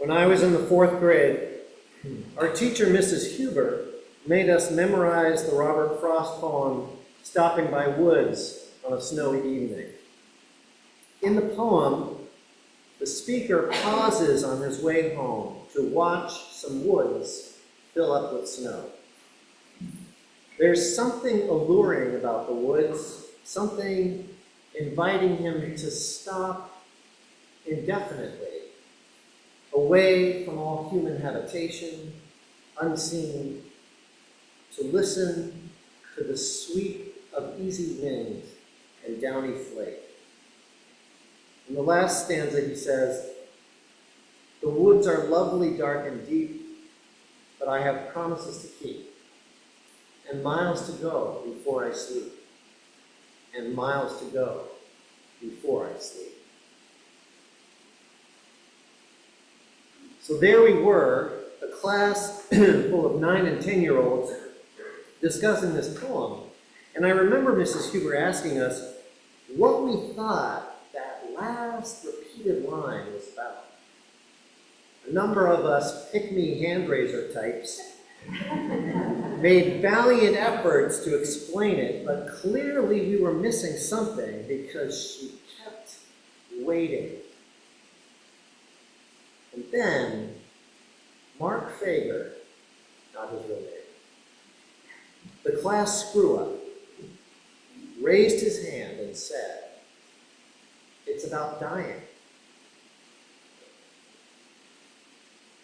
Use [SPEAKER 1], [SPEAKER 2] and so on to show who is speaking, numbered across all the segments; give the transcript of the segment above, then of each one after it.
[SPEAKER 1] When I was in the 4th grade, our teacher, Mrs. Huber, made us memorize the Robert Frost poem, Stopping by Woods on a Snowy Evening. In the poem, the speaker pauses on his way home to watch some woods fill up with snow. There's something alluring about the woods, something inviting him to stop indefinitely, away from all human habitation, unseen, to listen to the sweep of easy wind and downy flake. In the last stanza he says, "The woods are lovely, dark, and deep, but I have promises to keep, and miles to go before I sleep, and miles to go before I sleep." So there we were, a class full of 9 and 10-year-olds discussing this poem. And I remember Mrs. Huber asking us what we thought that last repeated line was about. A number of us pick-me hand-raiser types made valiant efforts to explain it, but clearly we were missing something because she kept waiting. And then, Mark Fager, not his real name, the class screw-up, raised his hand and said, "It's about dying."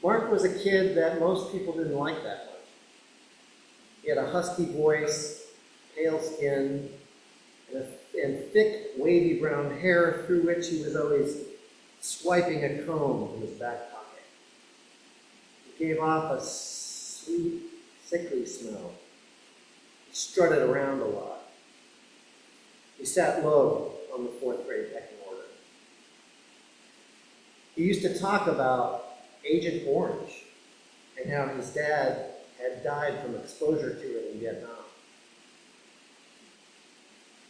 [SPEAKER 1] Mark was a kid that most people didn't like that much. He had a husky voice, pale skin, and thick, wavy brown hair through which he was always swiping a comb from his back pocket. He gave off a sweet, sickly smell. He strutted around a lot. He sat low on the 4th grade pecking order. He used to talk about Agent Orange and how his dad had died from exposure to it in Vietnam.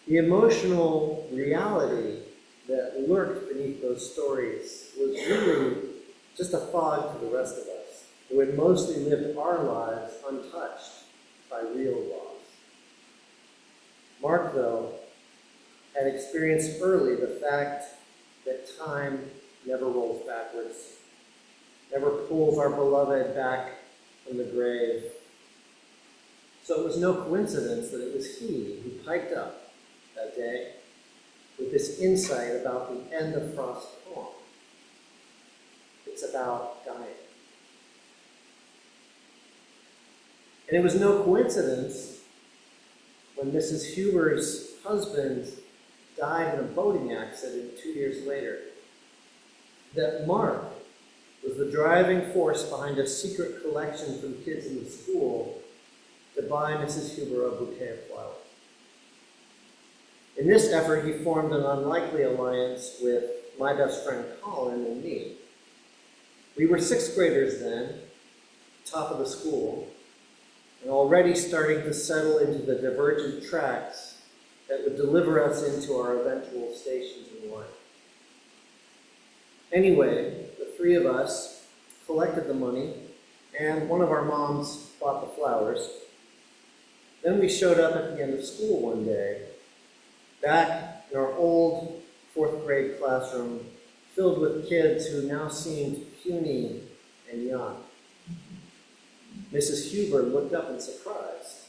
[SPEAKER 1] The emotional reality that lurked beneath those stories was really just a fog to the rest of us, who had mostly lived our lives untouched by real loss. Mark, though, had experienced early the fact that time never rolls backwards, never pulls our beloved back from the grave. So it was no coincidence that it was he who piped up that day with this insight about the end of Frost's poem. It's about dying. And it was no coincidence when Mrs. Huber's husband died in a boating accident 2 years later that Mark was the driving force behind a secret collection from kids in the school to buy Mrs. Huber a bouquet of flowers. In this effort, he formed an unlikely alliance with my best friend Colin and me. We were 6th graders then, top of the school, and already starting to settle into the divergent tracks that would deliver us into our eventual stations in life. Anyway, the 3 of us collected the money, and one of our moms bought the flowers. Then we showed up at the end of school one day, back in our old 4th grade classroom, filled with kids who now seemed puny and young. Mrs. Huber looked up in surprise.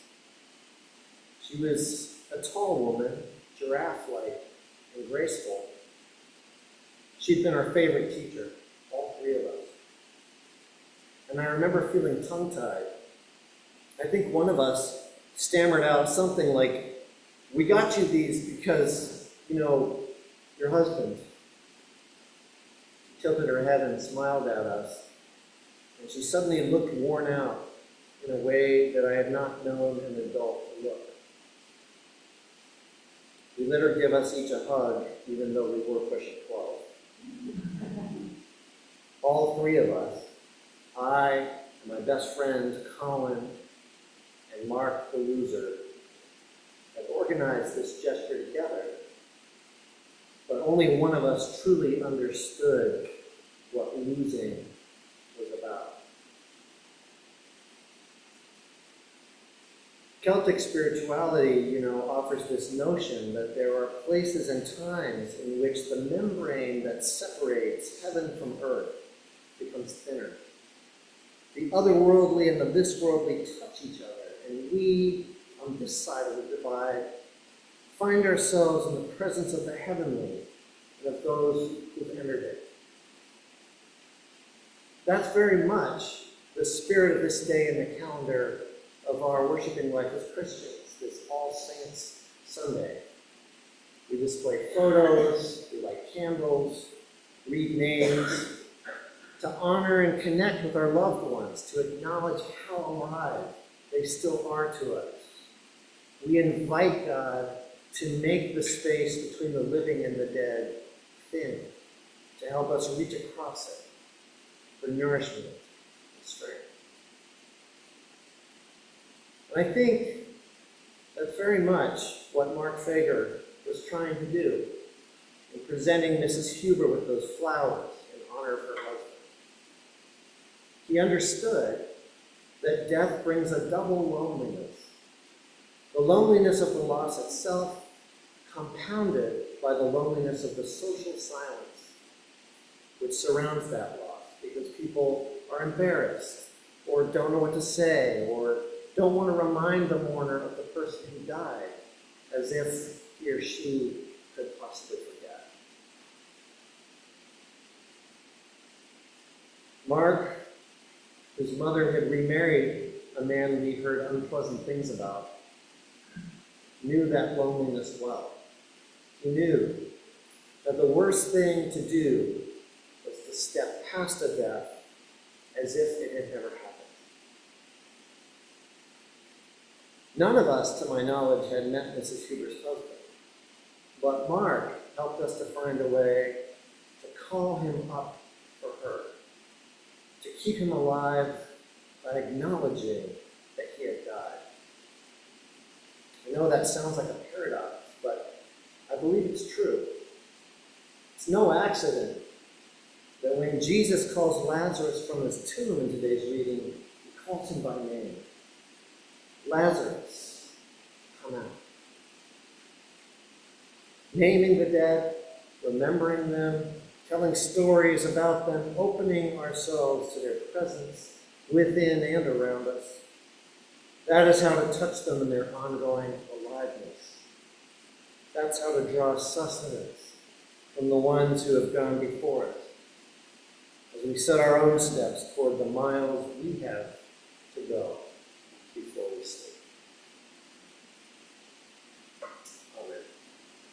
[SPEAKER 1] She was a tall woman, giraffe-like and graceful. She'd been our favorite teacher, all 3 of us. And I remember feeling tongue-tied. I think one of us stammered out something like, "We got you these because, your husband." She tilted her head and smiled at us. And she suddenly looked worn out in a way that I had not known an adult to look. We let her give us each a hug, even though we were pushing 12. All 3 of us, I and my best friend Colin and Mark the loser, had organized this gesture together, but only one of us truly understood what losing Celtic spirituality, offers this notion that there are places and times in which the membrane that separates heaven from earth becomes thinner. The otherworldly and the this-worldly touch each other, and we, on this side of the divide, find ourselves in the presence of the heavenly and of those who've entered it. That's very much the spirit of this day in the calendar of our worshiping life as Christians, this All Saints Sunday. We display photos, we light candles, read names, to honor and connect with our loved ones, to acknowledge how alive they still are to us. We invite God to make the space between the living and the dead thin, to help us reach across it for nourishment and strength. And I think that's very much what Mark Fager was trying to do in presenting Mrs. Huber with those flowers in honor of her husband. He understood that death brings a double loneliness. The loneliness of the loss itself, compounded by the loneliness of the social silence which surrounds that loss, because people are embarrassed, or don't know what to say, or don't want to remind the mourner of the person who died, as if he or she could possibly forget. Mark, whose mother had remarried a man we heard unpleasant things about, knew that loneliness well. He knew that the worst thing to do was to step past a death as if it had never happened. None of us, to my knowledge, had met Mrs. Huber's husband, but Mark helped us to find a way to call him up for her, to keep him alive by acknowledging that he had died. I know that sounds like a paradox, but I believe it's true. It's no accident that when Jesus calls Lazarus from his tomb in today's reading, he calls him by name. Lazarus, come out. Naming the dead, remembering them, telling stories about them, opening ourselves to their presence within and around us. That is how to touch them in their ongoing aliveness. That's how to draw sustenance from the ones who have gone before us, as we set our own steps toward the miles we have to go.